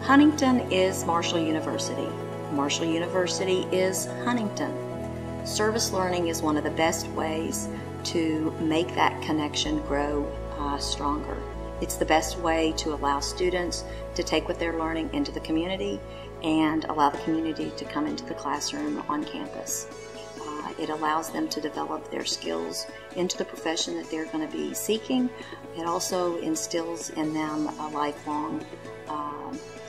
Huntington is Marshall University. Marshall University is Huntington. Service learning is one of the best ways to make that connection grow stronger. It's the best way to allow students to take what they're learning into the community and allow the community to come into the classroom on campus. It allows them to develop their skills into the profession that they're going to be seeking. It also instills in them a lifelong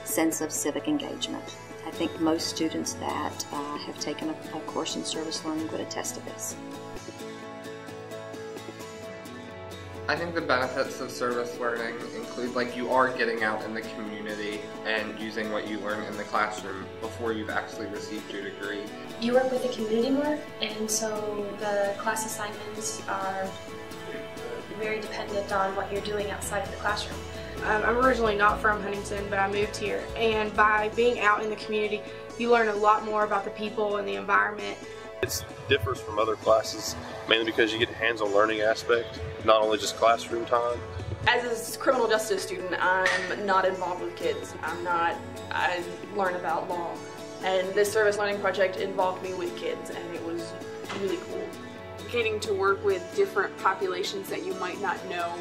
sense of civic engagement. I think most students that have taken a course in service learning would attest to this. I think the benefits of service learning include, like, you are getting out in the community and using what you learn in the classroom before you've actually received your degree. You work with the community more, and so the class assignments are very dependent on what you're doing outside of the classroom. I'm originally not from Huntington, but I moved here, and by being out in the community, you learn a lot more about the people and the environment. It differs from other classes mainly because you get the hands-on learning aspect, not only just classroom time. As a criminal justice student, I'm not involved with kids. I learn about law. And this service learning project involved me with kids, and it was really cool. Getting to work with different populations that you might not know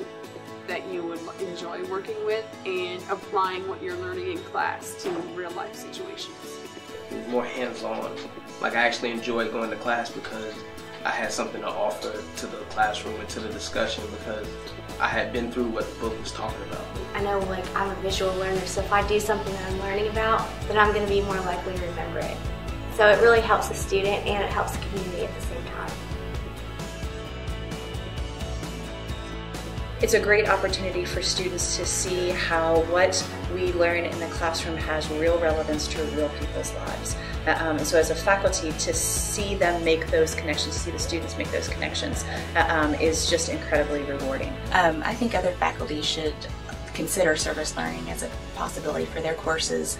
that you would enjoy working with, and applying what you're learning in class to real life situations. More hands-on. Like, I actually enjoyed going to class because I had something to offer to the classroom and to the discussion because I had been through what the book was talking about. I know, like, I'm a visual learner, so if I do something that I'm learning about, then I'm going to be more likely to remember it. So it really helps the student and it helps the community at the same time. It's a great opportunity for students to see how what we learn in the classroom has real relevance to real people's lives. And so as a faculty, to see them make those connections, see the students make those connections, is just incredibly rewarding. I think other faculty should consider service learning as a possibility for their courses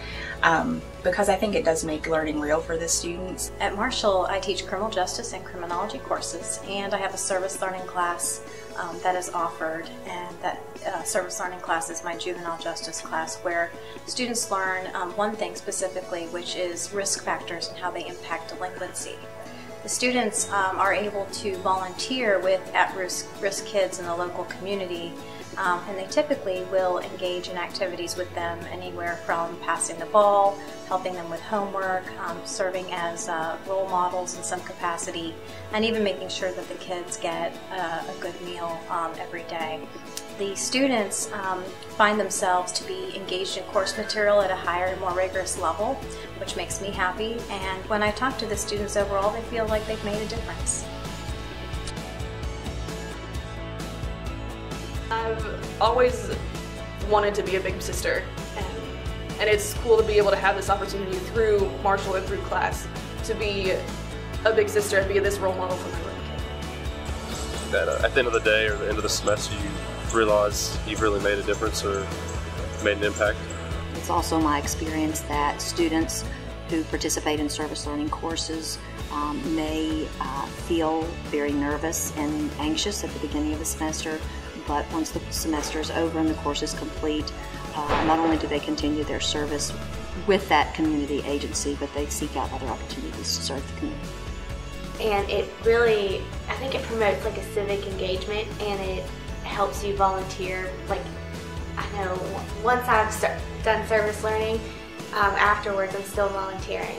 because I think it does make learning real for the students. At Marshall, I teach criminal justice and criminology courses, and I have a service learning class that is offered, and that service learning class is my juvenile justice class, where students learn one thing specifically, which is risk factors and how they impact delinquency. The students are able to volunteer with at-risk kids in the local community, and they typically will engage in activities with them anywhere from passing the ball, helping them with homework, serving as role models in some capacity, and even making sure that the kids get a good meal every day. The students find themselves to be engaged in course material at a higher and more rigorous level, which makes me happy, and when I talk to the students overall, they feel like they've made a difference. I've always wanted to be a big sister, and it's cool to be able to have this opportunity through Marshall and through class to be a big sister and be this role model for my little kid. That at the end of the day or the end of the semester, you realize you've really made a difference or made an impact. It's also my experience that students who participate in service learning courses may feel very nervous and anxious at the beginning of the semester, but once the semester is over and the course is complete, not only do they continue their service with that community agency, but they seek out other opportunities to serve the community. And it really, I think it promotes like a civic engagement, and it helps you volunteer. Like, I know once I've done service learning, afterwards I'm still volunteering.